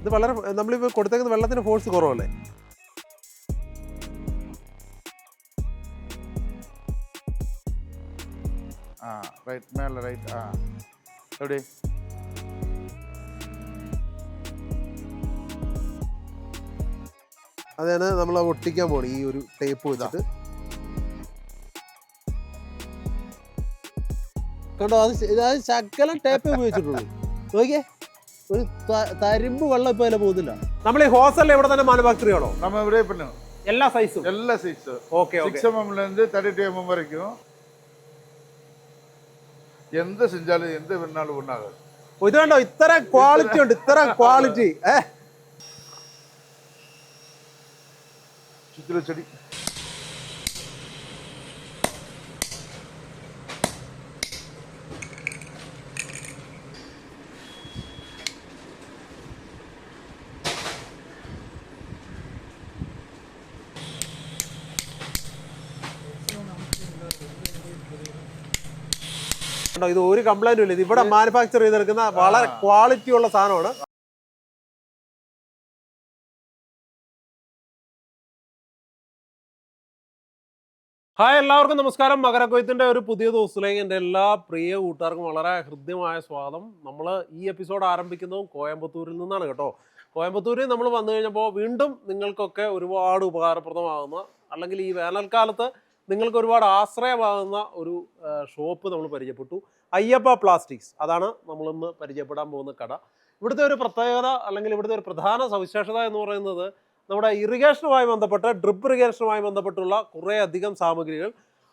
ഇത് വളരെ നമ്മളിപ്പോൾ കൊടുത്തേക്കുന്ന വെള്ളത്തിന് ഫോഴ്സ് കുറവല്ലേ? റൈറ്റ് മേലെ റൈറ്റ് എവിടെ അതാണ് നമ്മൾ ഒട്ടിക്കാൻ പോണി ഈ ഒരു ടേപ്പ് വെച്ചിട്ട്. കണ്ടോ, അത് ശകലം ടേപ്പ് ഉപയോഗിച്ചിട്ടുള്ളൂ. നോക്കിയേ, ഒരു തരിമ്പ് വെള്ളം ഇപ്പൊ അതിൽ പോകുന്നില്ല. നമ്മൾ ഈ ഹോസൽ എവിടെ തന്നെ മാനുഫാക്ചർ ചെയ്യണോ? நம்ம ഇവിടെ பண்ணுவோம். എല്ലാ സൈസും എല്ലാ സൈസും. ഓക്കെ. 6 mm இருந்து 32 mm வரைக்கும் എന്ത് செஞ்சாலும் എന്ത് വേണാലും ഒന്നാകാது. ഇത് കണ്ടോ, ഇത്ര ക്വാളിറ്റി ഉണ്ട്, ഇത്ര ക്വാളിറ്റി. ചുറ്റിലെ ചെടി ഇത് ഒരു കംപ്ലൈന്റും ഇല്ല. ഇത് ഇവിടെ മാനുഫാക്ചർ ചെയ്തെടുക്കുന്ന വളരെ ക്വാളിറ്റി ഉള്ള സാധനമാണ്. ഹായ്, എല്ലാവർക്കും നമസ്കാരം. മകരക്കൊയ്ത്തിന്റെ ഒരു പുതിയ ദിവസത്തിലേക്ക് എൻ്റെ എല്ലാ പ്രിയ കൂട്ടുകാർക്കും വളരെ ഹൃദ്യമായ സ്വാഗതം. നമ്മൾ ഈ എപ്പിസോഡ് ആരംഭിക്കുന്നതും കോയമ്പത്തൂരിൽ നിന്നാണ് കേട്ടോ. കോയമ്പത്തൂരിൽ നമ്മൾ വന്നു കഴിഞ്ഞപ്പോൾ വീണ്ടും നിങ്ങൾക്കൊക്കെ ഒരുപാട് ഉപകാരപ്രദമാകുന്ന, അല്ലെങ്കിൽ ഈ വേനൽക്കാലത്ത് നിങ്ങൾക്ക് ഒരുപാട് ആശ്രയമാകുന്ന ഒരു ഷോപ്പ് നമ്മൾ പരിചയപ്പെട്ടു. അയ്യപ്പ പ്ലാസ്റ്റിക്സ്, അതാണ് നമ്മളിന്ന് പരിചയപ്പെടാൻ പോകുന്ന കട. ഇവിടുത്തെ ഒരു പ്രത്യേകത, അല്ലെങ്കിൽ ഇവിടുത്തെ ഒരു പ്രധാന സവിശേഷത എന്ന് പറയുന്നത് നമ്മുടെ ഇറിഗേഷനുമായി ബന്ധപ്പെട്ട്, ഡ്രിപ്പ് ഇറിഗേഷനുമായി ബന്ധപ്പെട്ടുള്ള കുറേ അധികം സാമഗ്രികൾ,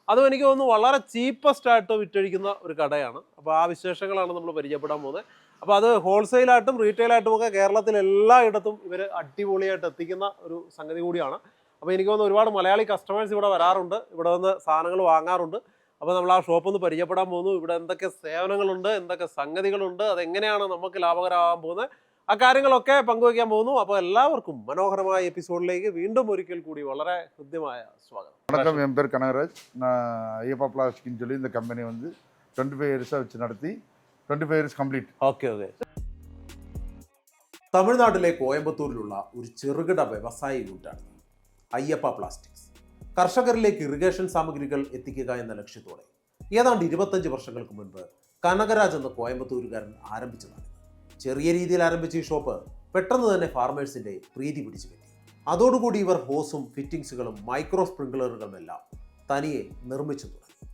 അതും എനിക്ക് തോന്നുന്നു വളരെ ചീപ്പസ്റ്റ് ആയിട്ട് വിറ്റഴിക്കുന്ന ഒരു കടയാണ്. അപ്പോൾ ആ വിശേഷങ്ങളാണ് നമ്മൾ പരിചയപ്പെടാൻ പോകുന്നത്. അപ്പോൾ അത് ഹോൾസെയിലായിട്ടും റീറ്റെയിലായിട്ടും ഒക്കെ കേരളത്തിൽ എല്ലായിടത്തും ഇവർ അടിപൊളിയായിട്ട് എത്തിക്കുന്ന ഒരു സംഗതി കൂടിയാണ്. അപ്പോൾ എനിക്ക് തോന്നുന്നു ഒരുപാട് മലയാളി കസ്റ്റമേഴ്സ് ഇവിടെ വരാറുണ്ട്, ഇവിടെ വന്ന് സാധനങ്ങൾ വാങ്ങാറുണ്ട്. അപ്പോൾ നമ്മൾ ആ ഷോപ്പ് ഒന്ന് പരിചയപ്പെടാൻ പോകുന്നു. ഇവിടെ എന്തൊക്കെ സേവനങ്ങളുണ്ട്, എന്തൊക്കെ സംഗതികളുണ്ട്, അതെങ്ങനെയാണ് നമുക്ക് ലാഭകരമാകാൻ പോകുന്നത്, ആ കാര്യങ്ങളൊക്കെ പങ്കുവയ്ക്കാൻ പോകുന്നു. അപ്പോൾ എല്ലാവർക്കും മനോഹരമായ എപ്പിസോഡിലേക്ക് വീണ്ടും ഒരിക്കൽ കൂടി വളരെ ഹൃദ്യമായ സ്വാഗതം. வணக்கம், என் பேர் கனகராஜ். நான் ஐயப்பா பிளாஸ்டிக்னு சொல்லி இந்த கம்பெனி வந்து 25 இயர்ஸாக வச்சு நடத்தி 25 ഇയേഴ്സ് കംപ്ലീറ്റ്. ഓക്കെ. തമിഴ്നാട്ടിലെ കോയമ്പത്തൂരിലുള്ള ഒരു ചെറുകിട വ്യവസായ യൂണിറ്റാണ് അയ്യപ്പ പ്ലാസ്റ്റിക്സ്. കർഷകരിലേക്ക് ഇറിഗേഷൻ സാമഗ്രികൾ എത്തിക്കുക എന്ന ലക്ഷ്യത്തോടെ ഏതാണ്ട് 25 വർഷങ്ങൾക്ക് മുൻപ് കനകരാജ് എന്ന കോയമ്പത്തൂരുകാരൻ ആരംഭിച്ചതാണ്. ചെറിയ രീതിയിൽ ആരംഭിച്ച ഈ ഷോപ്പ് പെട്ടെന്ന് തന്നെ ഫാർമേഴ്സിന്റെ പ്രീതി പിടിച്ചു പറ്റി. അതോടുകൂടി ഇവർ ഹോസും ഫിറ്റിംഗ്സുകളും മൈക്രോ സ്പ്രിംഗ്ലറുകളുമെല്ലാം തനിയെ നിർമ്മിച്ചു തുടങ്ങി.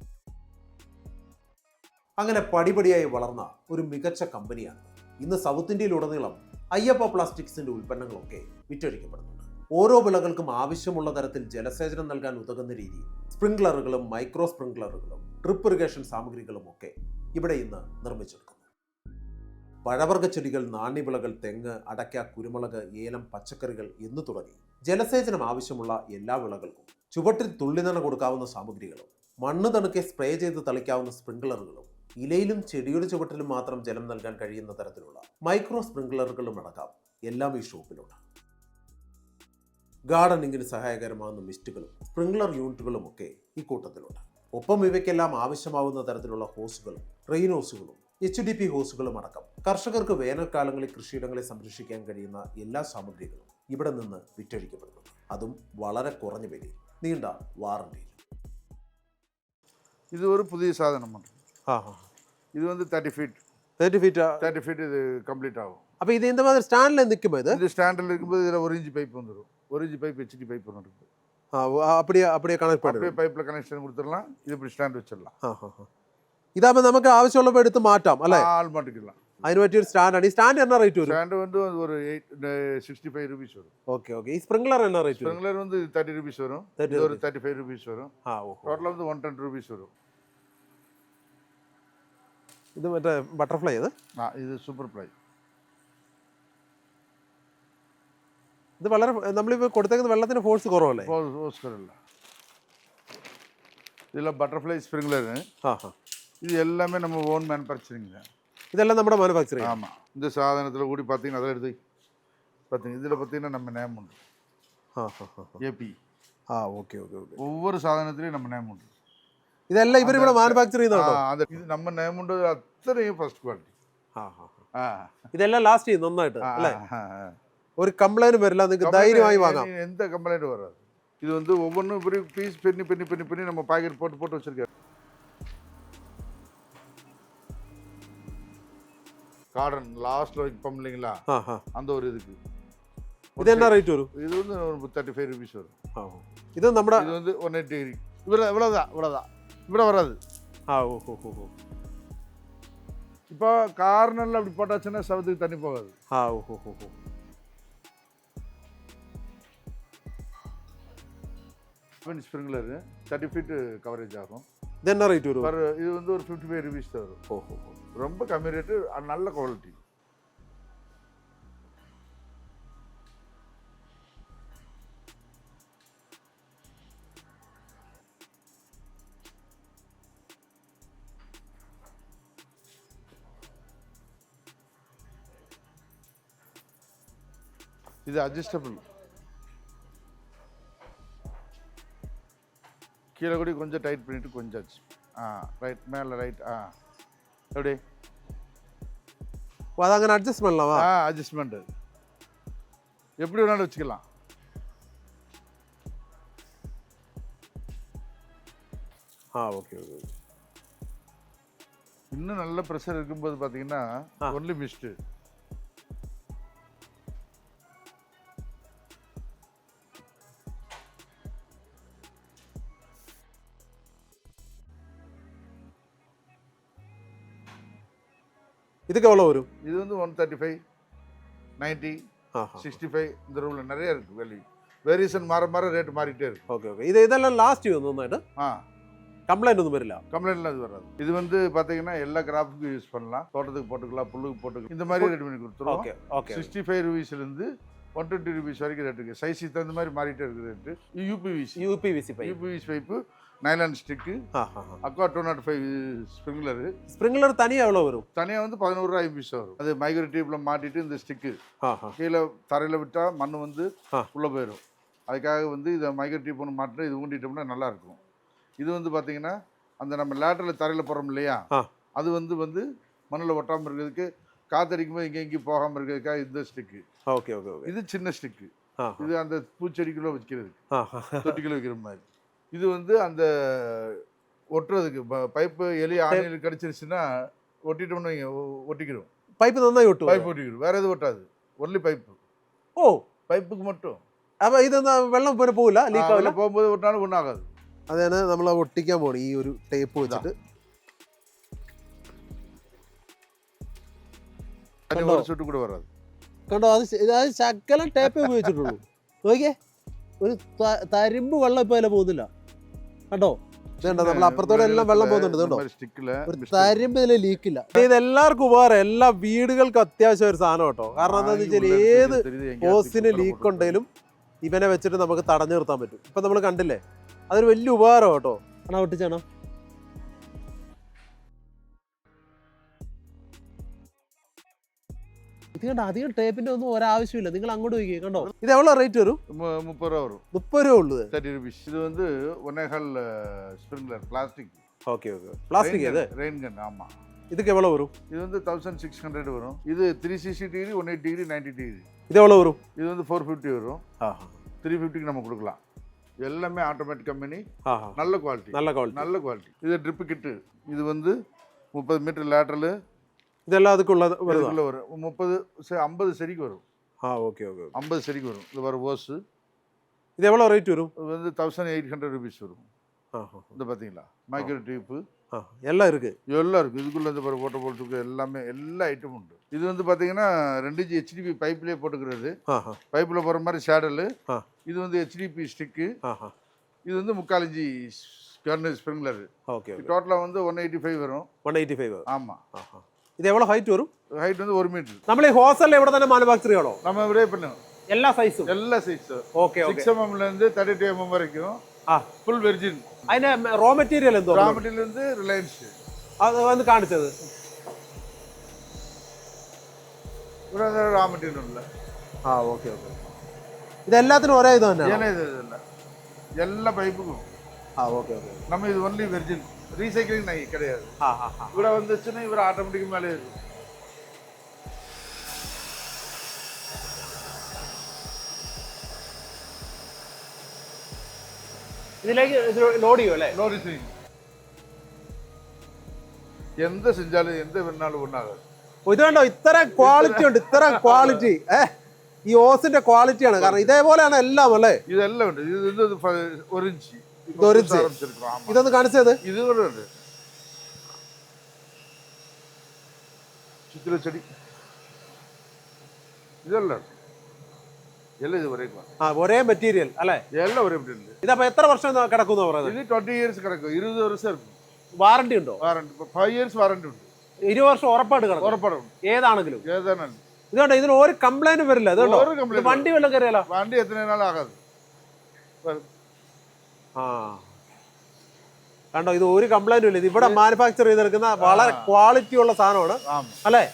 അങ്ങനെ പടിപടിയായി വളർന്ന ഒരു മികച്ച കമ്പനിയാണ് ഇന്ന് സൗത്ത് ഇന്ത്യയിലുടനീളം അയ്യപ്പ പ്ലാസ്റ്റിക്സിന്റെ ഉൽപ്പന്നങ്ങളൊക്കെ വിറ്റഴിക്കപ്പെടുന്നുണ്ട്. ഓരോ വിളകൾക്കും ആവശ്യമുള്ള തരത്തിൽ ജലസേചനം നൽകാൻ ഉതകുന്ന രീതിയിൽ സ്പ്രിംഗ്ലറുകളും മൈക്രോ സ്പ്രിംഗ്ലറുകളും ഡ്രിപ്പ് ഇറിഗേഷൻ സാമഗ്രികളും ഒക്കെ ഇവിടെ ഇന്ന് നിർമ്മിച്ചെടുക്കുന്നു. പഴവർഗ്ഗ ചെടികൾ, നാണ്യവിളകൾ, തെങ്ങ്, അടയ്ക്ക, കുരുമുളക്, ഏലം, പച്ചക്കറികൾ എന്നു തുടങ്ങി ജലസേചനം ആവശ്യമുള്ള എല്ലാ വിളകൾക്കും ചുവട്ടിൽ തുള്ളിനന കൊടുക്കാവുന്ന സാമഗ്രികളും, മണ്ണ് തണുക്കെ സ്പ്രേ ചെയ്ത് തളിക്കാവുന്ന സ്പ്രിംഗ്ലറുകളും, ഇലയിലും ചെടിയുടെ ചുവട്ടിലും മാത്രം ജലം നൽകാൻ കഴിയുന്ന തരത്തിലുള്ള മൈക്രോ സ്പ്രിംഗ്ലറുകളും അടക്കം എല്ലാം ഈ ഷോപ്പിലുണ്ട്. ഗാർഡനിങ്ങിന് സഹായകരമാകുന്ന മിസ്റ്റുകളും സ്പ്രിംഗ്ലർ യൂണിറ്റുകളും ഒക്കെ ഈ കൂട്ടത്തിലുണ്ട്. ഒപ്പം ഇവയ്ക്കെല്ലാം ആവശ്യമാകുന്ന തരത്തിലുള്ള ഹോസുകളും, റെയിൻ ഹോസുകളും, HDP ഹോസുകളും അടക്കം കർഷകർക്ക് വേനൽക്കാലങ്ങളിൽ കൃഷിയിടങ്ങളെ സംരക്ഷിക്കാൻ കഴിയുന്ന എല്ലാ സാമഗ്രികളും ഇവിടെ നിന്ന് വിറ്റഴിക്കപ്പെടുന്നു. അതും വളരെ കുറഞ്ഞ വിലയിൽ, നീണ്ട വാറണ്ടിയിൽ. இது ஒரு புதிய சாதனம் மட்டும். இது வந்து 30 ஃபீட் இது கம்ப்ளீட் ஆகும். அப்போ இது இந்த மாதிரி ஸ்டாண்டில் நிற்கும் இது ஸ்டாண்டில் இருக்கும்போது இதில் 1 இன்ச் பைப் வந்துடும். 1 இன்ச் பைப் HD பைப் ஒன்று இருக்குது. அப்படியே கனெக்ட் பண்ணி அப்படியே பைப்பில் கனெக்ஷன் கொடுத்துடலாம். இது இப்படி ஸ்டாண்ட் வச்சிடலாம். ഇതാകുമ്പോൾ നമുക്ക് ആവശ്യമുള്ളപ്പോൾ എടുത്ത് മാറ്റാം അല്ലേ? ആൾ മാറ്റിக்கலாம். അതിന് പറ്റിയൊരു സ്റ്റാൻഡാണ്. ഈ സ്റ്റാൻഡ് എന്നാ റേറ്റ് വരും? സ്റ്റാൻഡ് வந்து ஒரு 65 rupees വരും. ഓക്കെ. ഈ സ്പ്രിംഗ്ലർ എന്നാ റേറ്റ് വരും? സ്പ്രിംഗ്ലർ வந்து 30 rupees വരും. ഇത് ഒരു 35 rupees വരും. ടോട്ടൽ வந்து 110 rupees വരും. ഇത് മറ്റേ ബട്ടർഫ്ലൈ ഇത് ഇത് സൂപ്പർ ഫ്ലൈ. ഇത് വളരെ നമ്മളിപ്പോൾ കൊടുത്തേക്കുന്ന വെള്ളത്തിന് ഫോഴ്സ് കുറവല്ലേ? ഫോഴ്സ് കുറവില്ല. ഇതിൽ ബട്ടർഫ്ലൈ സ്പ്രിംഗ്ലർ இது எல்லாமே நம்ம ஓன் மேனுஃபேக்சரிங் தான். இதெல்லாம் நம்மட மேனுஃபேக்சரிங். ஆமாம். இந்த சாதனத்தில் கூடி பார்த்தீங்கன்னா அதில் எடுத்து பார்த்தீங்க, இதில் பார்த்தீங்கன்னா நம்ம நேம் உண்டு. ஏபி. ஓகே. ஒவ்வொரு சாதனத்திலையும் நம்ம நேம் உண்டு. ഇതെല്ലാം ഇവർ ഇവിടെ മാനുഫാക്ചർ ചെയ്യുന്നതാണോ? ഇത് നമ്മ നേം ഉണ്ട്, അത്രയും ഫസ്റ്റ് ക്വാളിറ്റി. ഇതെല്ലാം ലാസ്റ്റ് ചെയ്യും നന്നായിട്ട് അല്ലേ? ഒരു കംപ്ലൈന്റ് വരില്ല, നിങ്ങൾക്ക് ധൈര്യമായി വാങ്ങാം. எந்த கம்ப்ளைண்ட் வராது. இது வந்து ஒவ்வொன்றும் இப்படி பீஸ் பண்ணி நம்ம பாக்கெட் போட்டு வச்சிருக்கோம். கார்டன் லாஸ்ட்ல வைப்போம் இல்லைங்களா, அந்த ஒரு இதுக்கு இது என்ன ரேட் வரும்? இது வந்து ஒரு 35 rupees வரும். இது நம்ம இது வந்து 180 டிகிரி இவ்வளவுதான் இவ்வளோ வராது. இப்போ கார்னர்ல அப்படி போட்டாச்சுன்னா சவத்துக்கு தண்ணி போகாது. ஸ்ப்ரிங்க்லர் 30 feet கவரேஜ் ஆகும். இது என்ன ரேட் வரும்? இது வந்து ஒரு 55 rupees தான் வரும். ரொம்ப கம்மி ரேட்டு, நல்ல குவாலிட்டி. இது அட்ஜஸ்டபிள். கீழே கூட கொஞ்சம் டைட் பண்ணிட்டு கொஞ்சம் ரைட் மேலே ரைட் எப்படி அது அங்கே அட்ஜஸ்ட் பண்ணலாமா? அட்ஜஸ்ட்மெண்ட்டு எப்படி வேணாலும் வச்சுக்கலாம். Okay okay. இன்னும் நல்ல ப்ரெஷர் இருக்கும்போது பார்த்தீங்கன்னா ஒன்லி மிஸ்ட்டு. இதுக்கு எவ்வளோ வரும்? இது வந்து 135, 90, 65 இந்த ரூமில் நிறைய இருக்குது. வேரியேஷன் மாற ரேட் மாறிட்டே இருக்கு. Okay okay. இதெல்லாம் லாஸ்ட் வந்தோம்னா கம்ப்ளைண்ட் ஒன்றும் வரல? கம்ப்ளைண்ட்லாம் இது வராது. இது வந்து பார்த்தீங்கன்னா எல்லா கிராப்புக்கும் யூஸ் பண்ணலாம். தோட்டத்துக்கு போட்டுக்கலாம், புல்லுக்கு போட்டுக்கலாம், இந்த மாதிரி ரெடி பண்ணி கொடுத்துருவோம். Okay okay. 65 rupeesலேருந்து 120 rupees வரைக்கும் ரேட் இருக்குது. சைஸுக்கு தகுந்த மாதிரி மாறிட்டே இருக்குது rate. UPVC pipe, nylon stick, Aqua 205 sprinkler தனியாக எவ்வளோ வரும்? தனியாக வந்து 11 ரூபாய் பீஸ் வரும். அது மைக்ரோ டியூப்ல மாட்டிட்டு இந்த ஸ்டிக்கு கீழே தரையில் விட்டால் மண் வந்து உள்ளே போயிடும். அதுக்காக வந்து இதை மைக்ரோ டியூப் ஒன்று மாட்டிட்டு இது ஊண்டிட்டோம்னா நல்லாயிருக்கும். இது வந்து பார்த்தீங்கன்னா அந்த நம்ம லேட்டரில் தரையில் போடுறோம் இல்லையா, அது வந்து மண்ணில் ஒட்டாமல் இருக்கிறதுக்கு, காற்றடிக்கும் போது இங்கேயும் போகாமல் இருக்கிறதுக்காக இந்த ஸ்டிக்கு. Okay okay. இது சின்ன ஸ்டிக்கு. இது அந்த பூச்செடிக்குள்ளே வைக்கிறதுக்கு, தொட்டிக்குள்ளே வைக்கிற மாதிரி. இது வந்து அந்த ஒட்டுறதுக்கு பைப்பு எலி ஆணியில் கடிச்சிருச்சுன்னா ஒட்டிட்டோம்னு ஒட்டிக்கிறோம். பைப்பு தான் ஒட்டும். பைப் ஒட்டிக்கிறோம், வேற எதுவும் ஒட்டாது. Only pipe. பைப்புக்கு மட்டும். അപ്പോൾ ഇതൊന്നും വെള്ളം പോലെ പോകില്ല, ലീക്ക് ആവില്ല? പോകുമ്പോൾ ഒട്ടാലും ഒന്നാകാது. അതാണ് നമ്മൾ ഒട്ടിക്കാൻ പോകണം ഈ ഒരു ടേപ്പ് വെച്ചിട്ട്. കൂടെ വരാது. കണ്ടോ, അത് ശകലം ടേപ്പേ ഉപയോഗിച്ചിട്ടുള്ളൂ. നോക്കിയേ, ഒരു തരിമ്പ് വെള്ളം ഇപ്പോൾ അതിൽ പോകുന്നില്ല. കണ്ടോ, നമ്മൾ അപ്പുറത്തോടെ എല്ലാം വെള്ളം പോകുന്നുണ്ട്. കേട്ടോ, ഒരു തരിമ്പ് ഇതിൽ ലീക്കില്ല. ഇത് എല്ലാവർക്കും ഉപകാരം, എല്ലാ വീടുകൾക്കും അത്യാവശ്യം ഒരു സാധനം കേട്ടോ. കാരണം എന്താണെന്ന് വെച്ചാൽ ഏത് ഹോസിന് ലീക്ക് ഉണ്ടെങ്കിലും ഇവനെ വെച്ചിട്ട് നമുക്ക് തടഞ്ഞു നിർത്താൻ പറ്റും. ഇപ്പം നമ്മൾ കണ്ടില്ലേ, അതൊരു വലിയ ഉപകാരം കേട്ടോ. ആണോ ഒട്ടിച്ചാണോ? ഇത് കണ്ടോ, അധികം ടേപ്പിന്റെ ഒന്നും ഒരാവശ്യമില്ല. നിങ്ങൾ അങ്ങോട്ട് പോയി കണ്ടോ. ഇത് എவ்வளோ റേറ്റ് വരും? 30 ரூபா வரும். 30 രൂപ ഉള്ളത്. 30 rupees. இது வந்து 1.5 sprinkler plastic. Okay okay. Plastic இது ரெயின் கன். ஆமா. இதுக்கு எவ்வளோ வரும்? இது வந்து 1600 வரும். இது 360 டிகிரி, 180 டிகிரி, 90 டிகிரி. இது எவ்வளோ வரும்? இது வந்து 450 வரும். 350க்கு நம்ம கொடுக்கலாம். எல்லாமே ஆட்டோமேட்டிக் கம்பெனி, நல்ல குவாலிட்டி. நல்ல குவாலிட்டி. இது ட்ரிப் கிட்டு. இது வந்து 30 மீட்டர் லேட்டரல். இதெல்லாம் அதுக்குள்ள வரும். 30 50 செடிக்கு வரும். Okay okay. 50 செடிக்கு வரும். இது வர ஓஸ். இது எவ்வளோ ரேட் வரும்? இது வந்து 1800 rupees வரும். இது பார்த்தீங்களா, மைக்ரோ டியூப்பு எல்லாம் இருக்கு. இதுக்குள்ள இந்த வாட்டர் போல்ட்டுக்கு எல்லாமே எல்லா ஐட்டமும் உண்டு. இது வந்து பார்த்தீங்கன்னா 2 HDP பைப்லேயே போட்டுக்கிறது. பைப்பில் போகிற மாதிரி சேடலு. இது வந்து HDP ஸ்டிக்கு. இது வந்து 3/4 இன்ச் கர்னர் ஸ்ப்ரிங்க்லர். ஓகே. டோட்டலாக வந்து 185 வரும். 185. ஆமாம். ഇത് എவ்வளോ ഹൈറ്റ് വരും? ഹൈറ്റ് வந்து 1 മീറ്റർ. നമ്മൾ ഈ ഹോസ്റ്റലിൽ ഇവിടെ തന്നെ മാനുഫാക്ചർ ചെയ്യണോ? நம்ம ഇവിടെ பண்ணுவோம். എല്ലാ സൈസും? എല്ലാ സൈസും. Okay okay. 6 mm லேருந்து 32 mm വரைக்கும். Full virgin. അതിന്റെ റോ മെറ്റീരിയൽ എന്തോ? റോ മെറ്റീരിയൽ வந்து റിലയൻസ്. അത് വന്ന് കാണിച്ചത്. ഇവിടെ റോ മെറ്റീരിയൽ ഉണ്ട്. Okay okay. ഇതെല്ലാത്തിനും ഒരേ ഇത് തന്നെ? ഇതല്ല, എല്ലാ പൈപ്പുക്കും. Okay okay. நம்ம இது ஒன்லி வெர்ஜின், ரீசைக்கிளிங் கிடையாது. ഇവിടെ வந்துச்சுன்னா இவர் ஆட்டோமேட்டிக் மேலே ഇതിലേക്ക് ലോഡ് ചെയ്യും അല്ലേ? ലോറി ചെയ്യും. എന്ത് செஞ்சாலும் എന്ത് വേണാലും ഒന്നാകാது. ഇത് കണ്ടോ, ഇത്ര ക്വാളിറ്റി ഉണ്ട്, ഇത്ര ക്വാളിറ്റി. ഈ ഓസിന്റെ ക്വാളിറ്റിയാണ്. കാരണം ഇതേപോലെയാണ് എല്ലാം അല്ലേ? ഇതെല്ലാം ഉണ്ട്. ഇത് 1 ഇഞ്ച്. ഇതൊന്ന് കാണിച്ചത്. ഇത് കൂടെ ഉണ്ട്. ചിത്തിര ചെടി ഇതെല്ലാം എല്ലാം ഇത് ഒരേ മെറ്റീരിയൽ അല്ലേ? എല്ലാം ഒരേ മെറ്റീരിയൽ. ഇതപ്പോ എത്ര വർഷം കിടക്കും പറയുന്നത്? ഇത് 20 ഇയേഴ്സ് കിടക്കും. 20 വർഷം இருக்கும். വാറണ്ടി ഉണ്ടോ? വാറണ്ടി 5 ഇയേഴ്സ് വാറണ്ടി ഉണ്ട്. 20 വർഷം ഉറപ്പായിട്ട് കിടക്കും. ഉറപ്പാണ്. ഏതാണെങ്കിലും. ഏതാണെങ്കിലും. ഇതുകൊണ്ട് ഇതിന് ഒരു കംപ്ലൈന്റും വരില്ല. ഇതുണ്ടോ, വണ്ടി വല്ലതും കയറിയാലോ? വണ്ടി എത്ര നാൾ ആകാതെ. കണ്ടോ, ഇത് ഒരു കംപ്ലൈന്റും ഇല്ല. ഇത് ഇവിടെ മാനുഫാക്ചർ ചെയ്തെടുക്കുന്ന വളരെ ക്വാളിറ്റി ഉള്ള സാധനമാണ് അല്ലേ?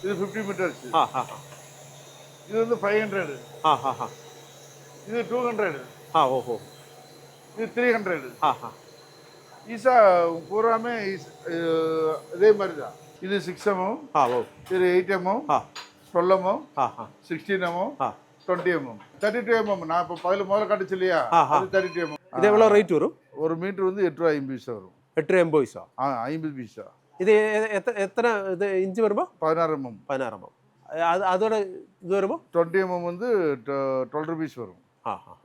ഇത് 50 മീറ്റേഴ്സ്. ഇത് வந்து 500. ഇത് 200. ഇത് 300. ईसा पूरा में இதே மாதிரி தான். இது 6 mm, இது 8 mm, 12 mm, 16 mm, 20 mm, 32 mm. நான் இப்போ பதில் முதல்ல காட்டுச்சு இல்லையா, அது 32 mm. இது எவ்வளோ ரேட் வரும்? ஒரு மீட்டர் வந்து 8 ரூபா 50 பைசா வரும். 8 ரூபா 80 பைசா? 50 பைசா. இது எத்தனை இது இன்ச்சு வருமா? 16 mm. 16 mm. அதோட இது வருமா? 20 mm வந்து 12 rupees வரும்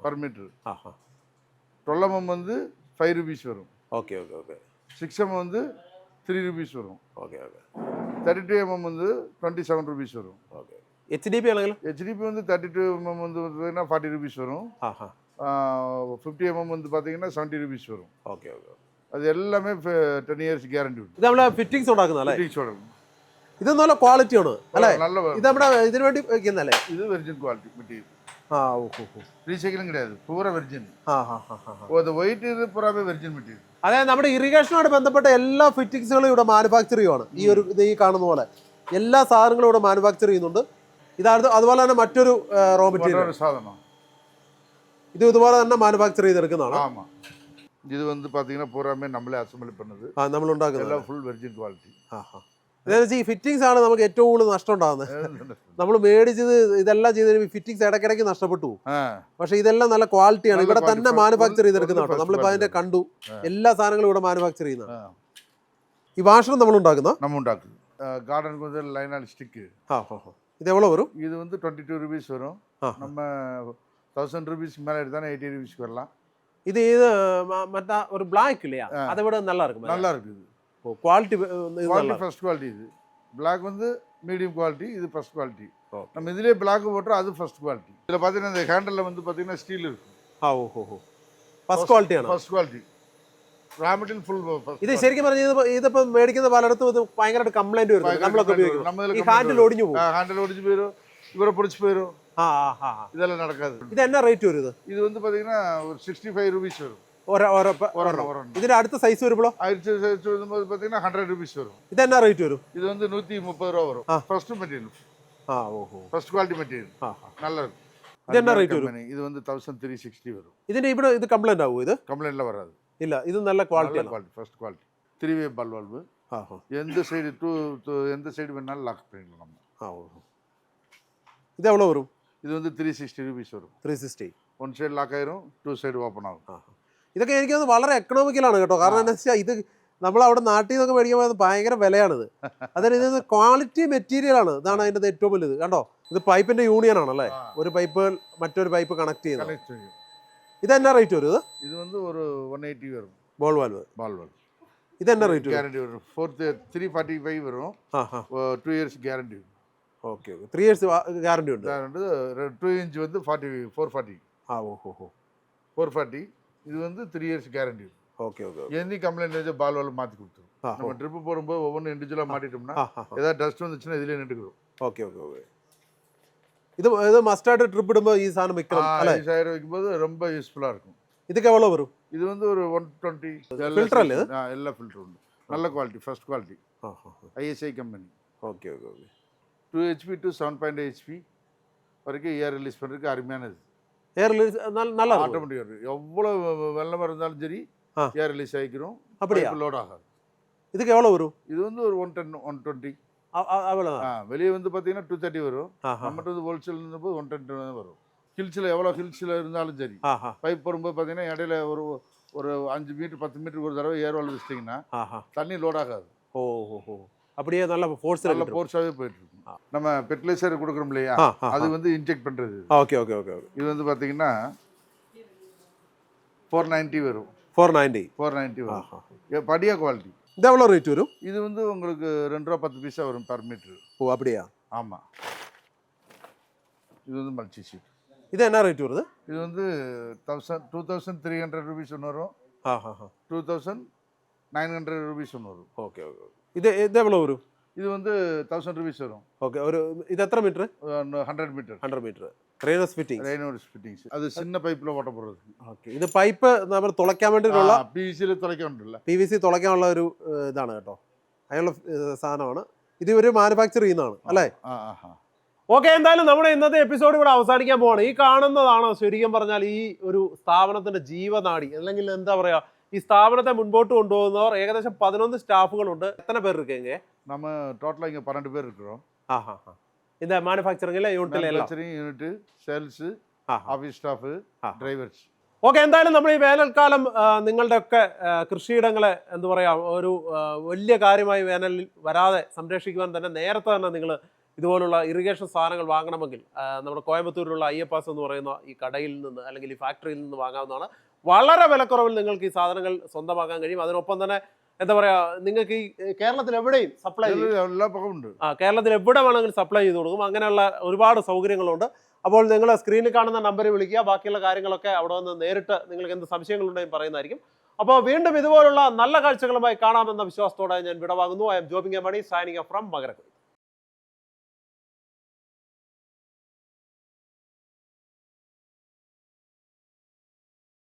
பர் மீட்டர். 12 mm வந்து 5 rupees வரும். Okay okay okay. 6 mm வந்து 3 rupees வரும். Okay okay. 32 mm வந்து 27 rupees வரும். ஓகே. HDP ஆளுங்களா? HDP வந்து 32 mm வந்து பார்த்தீங்கன்னா 40 rupees வரும். 50 mm வந்து பார்த்தீங்கன்னா 70 rupees வரும். Okay okay. அது எல்லாமே 10 years ഗ്യാരണ്ടി ഉണ്ട്. ഇത് നമ്മളെ ഫിറ്റിംഗ്സ് ഉണ്ടാക്കുന്നല്ലേ? ഫിറ്റിംഗ്സ് ഉണ്ട്. ഇത് നല്ല ക്വാളിറ്റി ആണ് അല്ലേ? ഇത് നമ്മുടെ ഇതിനു വേണ്ടി വെക്കുന്നല്ലേ? ഇത് വെർജിൻ ക്വാളിറ്റി മെറ്റീരിയൽ. ഓഹോ. റീസൈക്ലിംഗ് கிடையாது. പൂര വെർജിൻ. അത് വൈറ്റ് ഇത് പൂരാമേ വെർജിൻ മെറ്റീരിയൽ. അതായത് നമ്മുടെ ഇറിഗേഷനുമായിട്ട് ബന്ധപ്പെട്ട എല്ലാ ഫിറ്റിംഗ്സുകളും ഇവിടെ മാനുഫാക്ചർ ചെയ്യുവാണ്. ഈ കാണുന്ന പോലെ എല്ലാ സാധനങ്ങളും ഇവിടെ മാനുഫാക്ചർ ചെയ്യുന്നുണ്ട്. ഇതാണ് അതുപോലെ തന്നെ മറ്റൊരു റോ മെറ്റീരിയൽ സാധനം. ഇത് ഇതുപോലെ തന്നെ മാനുഫാക്ചർ ചെയ്തെടുക്കുന്നതാണ്. ആമാ. ഇത് வந்து பாத்தீங்கன்னா பூராமே നമ്മളെ അസംബ്ലി பண்ணது. നമ്മൾ ഉണ്ടാക്കുന്നത് എല്ലാം ഫുൾ വെർജിൻ ക്വാളിറ്റി. അതായത് ഈ ഫിറ്റിംഗ്സ് ആണ് നമുക്ക് ഏറ്റവും കൂടുതൽ നഷ്ടം ഉണ്ടാകുന്നത്. നമ്മൾ മേടിച്ചത് ഇതെല്ലാം ചെയ്തതിന് ഫിറ്റിംഗ്സ് ഇടയ്ക്കിടയ്ക്ക് നഷ്ടപ്പെട്ടു പോകും. പക്ഷെ ഇതെല്ലാം നല്ല ക്വാളിറ്റിയാണ്. ഇവിടെ തന്നെ മാനുഫാക്ചർ ചെയ്തെടുക്കുന്നതാണ്. നമ്മളിപ്പോൾ അതിന്റെ കണ്ടു എല്ലാ സാധനങ്ങളും ഇവിടെ മാനുഫാക്ചർ ചെയ്യുന്നതാണ്. ഈ വാഷർ നമ്മൾ ഉണ്ടാക്കുന്ന கார்டனுக்கு வந்து லைனால் ஸ்டிக்கு. இது எவ்வளோ வரும்? இது வந்து 22 rupees வரும். நம்ம 1000 rupees மேலே எடுத்தால் 80 rupeesக்கு வரலாம். இது மற்ற ஒரு பிளாக் இல்லையா, அதை விட நல்லா இருக்கும். நல்லா இருக்குது. Quality first quality. இது பிளாக் வந்து மீடியம் குவாலிட்டி, இது ஃபர்ஸ்ட் குவாலிட்டி. நம்ம இதிலே பிளாக் போட்டால் அது ஃபர்ஸ்ட் குவாலிட்டி. இதில் பார்த்தீங்கன்னா இந்த ஹேண்டலில் வந்து பார்த்தீங்கன்னா ஸ்டீல் இருக்கும். ഓഹോ. ഫസ്റ്റ് ക്വാളിറ്റിയാണ്. First quality. റാ മെറ്റീരിയൽ ഫുൾ. ഇത് ശരിക്കും പറഞ്ഞാൽ ഇതിപ്പോൾ മേടിക്കുന്ന പലയിടത്തും ഇത് ഭയങ്കരമായിട്ട് കംപ്ലൈന്റ് വരുന്നത്. നമ്മളൊക്കെ ഉപയോഗിക്കും. ഈ ഹാൻഡിൽ ഒടിഞ്ഞു പോകും. ഹാൻഡിൽ ഒടിഞ്ഞു പോയിരും, ഇവരെ പൊടിച്ചു പോയിരും. இதெல்லாம் நடக்காது. இது என்ன ரேட் வருது? இது வந்து பாத்தீங்கன்னா ஒரு 65 rupees வரும். ഇതിന്റെ അടുത്ത സൈസ് വരുമ്പോഴോ? അടുത്ത സൈസ് വരുമ്പോൾ பாத்தீங்கன்னா 100 rupees വരും. ഇത് എന്നാ റേറ്റ് വരും? இது வந்து 130 ரூபாய் வரும். First material. ஓஹோ. First quality material. நல்லா இருக்கு. இது என்ன ரேட் வரும்? இது வந்து 1360 வரும். ഇതിന്റെ ഇവിടെ ഇത് കംപ്ലൈന്റ് ആവോ? ഇത് കംപ്ലൈന്റ്ல വരാது. ഇല്ല, ഇത് നല്ല ക്വാളിറ്റി ആണ്. First quality. 3 way ball valve. எந்த சைடு எந்த சைடு வேணாலும் லாக் பண்ணிடலாம் நம்ம. இது எவ்வளவு வரும்? இது வந்து 360 rupees வரும். 360. ஒன் சைடு லாக் ആയിரும், ടു സൈഡ് ഓപ്പൺ ആവും. ഇതൊക്കെ എനിക്ക് തോന്നുന്നു വളരെ എക്കണോമിക്കലാണ് കേട്ടോ. കാരണം എന്താ വെച്ചാൽ ഇത് നമ്മളവിടെ നാട്ടിൽ നിന്നൊക്കെ മേടിക്കുമ്പോൾ ഭയങ്കര വിലയാണിത്. അതായത് ക്വാളിറ്റി മെറ്റീരിയൽ ആണ്. ഇതാണ് അതിൻ്റെ ഏറ്റവും വലുത്. കണ്ടോ, ഇത് പൈപ്പിന്റെ യൂണിയൻ ആണല്ലേ? ഒരു പൈപ്പ് മറ്റൊരു പൈപ്പ് കണക്ട് ചെയ്യുന്നത്. ഇത് എന്നാ റേറ്റ് വരും? ഇത് வந்து ஒரு 180 വരും. Ball valve. ഇത് എന്നാ റേറ്റ്? ഗ്യാരണ്ടി വരും. 345 വരും. 2 years guarantee. Okay. 3 years guarantee ഉണ്ട്. 2 inch வந்து 440. ഓഹോ. 440. இது வந்து 3 years கேரண்டி. ஓகே ஓகே எந்த கம்ப்ளைண்ட் வச்சு பால் வால் மாற்றி கொடுத்துரும். நம்ம ட்ரிப்பு போடும்போது ஒவ்வொன்றும் இண்டிவிஜுவலாக மாட்டிட்டோம்னா ஏதாவது டஸ்ட் வந்துச்சுன்னா இதுலேயே நின்றுக்கிறோம். ഓക്കെ ഓക്കെ ഓക്കെ ഇത് മസ്റ്റാർഡ് ട്രിപ്പ് ഇടുമ്പോൾ ഈ സാധനം വെക്കണം അല്ലേ? ഈ സൈഡ് வைக்கும்போது ரொம்ப யூஸ்ஃபுல்லாக இருக்கும். ഇതൊക്കെ എവ്വളോ വരും? இது வந்து ஒரு 120. ഫിൽറ്റർ അല്ലേ? எல்லா ஃபில்டர் உண்டு. நல்ல quality, first quality. ISI company. Okay okay okay 2 HP to 7.5 HP வரைக்கும் ஏர் ரிலீஸ் பண்ணுறதுக்கு அருமையானது. ஏர் ரிலீஸ் நல்லா இருக்கும். ஆட்டோமேட்டிக் எவ்வளோ வெள்ளமாக இருந்தாலும் சரி ஏர் ரிலீஸ் ஆகிக்கிறோம். அப்படியா? லோட் ஆகாது. இதுக்கு எவ்வளோ வரும்? இது வந்து ஒரு 110 120. அவ்வளோதான். வெளியே வந்து பார்த்தீங்கன்னா 230 வரும். நம்மகிட்ட வந்து ஹோல்சேல் இருந்தபோது 110 வரும். ஹில்ஸில் எவ்வளோ ஹில்ஸில் இருந்தாலும் சரி பைப் போடும்போது பார்த்தீங்கன்னா இடையில ஒரு 5 மீட்டர் 10 மீட்டருக்கு ஒரு தடவை ஏர் வால் வச்சிட்டிங்கன்னா தண்ணி லோட் ஆகாது. ஓ ஓ அப்படியே நல்ல ஃபோர்ஸாகவே போயிட்டு இருக்கும். நம்ம ஃபெர்டிலைசர் கொடுக்குறோம் இல்லையா, அது வந்து இன்ஜெக்ட் பண்ணுறது. ஓகே ஓகே ஓகே இது வந்து பார்த்தீங்கன்னா 490 வரும். 490 வரும். படியா குவாலிட்டி. இது எவ்வளோ ரேட் வரும்? இது வந்து உங்களுக்கு 2 ரூபா 10 பைசா வரும் பர் மீட்ரு. ஓ அப்படியா? ஆமாம். இது வந்து மல்ச்சி ஷீட். இது என்ன ரேட் வருது? இது வந்து 2300 ருபீஸ் ஒன்று வரும். 2900 ருபீஸ் ஒன்று வரும். ஓகே ஓகே இது எவ்வளோ வரும்? இது வந்து 1000 ருபீஸ் வரும். ஓகே இது எத்தனை மீட்ரு? 100 மீட்டர். 100 மீட்டர் റെയിനോസ് ഫിറ്റിംഗ്സ്. അത് ചിന്ന പൈപ്പിൽ ഓട്ട പോടുന്നത്. ഓക്കെ ഇത് പൈപ്പ് നമ്മൾ തുളയ്ക്കാൻ വേണ്ടിയിട്ടുള്ള PVC തുളയ്ക്കാനുണ്ടല്ലോ. PVC തുളയ്ക്കാനുള്ള ഒരു ഇതാണ് കേട്ടോ, അതിനുള്ള സാധനമാണ്. ഇത് ഒരു മാനുഫാക്ചർ ചെയ്യുന്നതാണ് അല്ലേ? ഓക്കെ, എന്തായാലും നമ്മുടെ ഇന്നത്തെ എപ്പിസോഡ് ഇവിടെ അവസാനിക്കാൻ പോവാണ്. ഈ കാണുന്നതാണ് ശരിക്കും പറഞ്ഞാൽ ഈ ഒരു സ്ഥാപനത്തിന്റെ ജീവനാടി, അല്ലെങ്കിൽ എന്താ പറയാ, ഈ സ്ഥാപനത്തെ മുൻപോട്ട് കൊണ്ടുപോകുന്നവർ ഏകദേശം 11 സ്റ്റാഫുകളുണ്ട്. എത്ര പേർ இருக்கீங்க? நம்ம டோட்டலா இங்க 12 பேர் இருக்கிறோம். இந்த மேனுஃபேக்சரிங்ல unit, sales, office staff, drivers. Okay, എന്തായാലും നമ്മൾ ഈ വേനൽക്കാലം നിങ്ങളുടെയൊക്കെ കൃഷിയിടങ്ങളെ എന്താ പറയുക ഒരു വലിയ കാര്യമായി വേനലിൽ വരാതെ സംരക്ഷിക്കുവാൻ തന്നെ നേരത്തെ തന്നെ നിങ്ങൾ ഇതുപോലുള്ള ഇറിഗേഷൻ സാധനങ്ങൾ വാങ്ങണമെങ്കിൽ നമ്മുടെ കോയമ്പത്തൂരിലുള്ള അയ്യപ്പാസ് എന്ന് പറയുന്ന ഈ കടയിൽ നിന്ന് അല്ലെങ്കിൽ ഈ ഫാക്ടറിയിൽ നിന്ന് വാങ്ങാവുന്നതാണ്. വളരെ വിലക്കുറവിൽ നിങ്ങൾക്ക് ഈ സാധനങ്ങൾ സ്വന്തമാക്കാൻ കഴിയും. അതിനൊപ്പം തന്നെ എന്താ പറയുക, നിങ്ങൾക്ക് ഈ കേരളത്തിൽ എവിടെയും സപ്ലൈ കേരളത്തിൽ എവിടെ വേണമെങ്കിലും സപ്ലൈ ചെയ്ത് കൊടുക്കും. അങ്ങനെയുള്ള ഒരുപാട് സൗകര്യങ്ങളുണ്ട്. അപ്പോൾ നിങ്ങൾ സ്ക്രീനിൽ കാണുന്ന നമ്പറിൽ വിളിക്കുക. ബാക്കിയുള്ള കാര്യങ്ങളൊക്കെ അവിടെ വന്ന് നേരിട്ട് നിങ്ങൾക്ക് എന്ത് സംശയങ്ങളുണ്ടെങ്കിൽ പറയുന്നതായിരിക്കും. അപ്പോൾ വീണ്ടും ഇതുപോലുള്ള നല്ല കാഴ്ചകളുമായി കാണാമെന്ന വിശ്വാസത്തോടെ ഞാൻ വിടവാങ്ങുന്നു. I'm Jobin A Mani, signing off from മകരക്കൊയ്ത്ത്.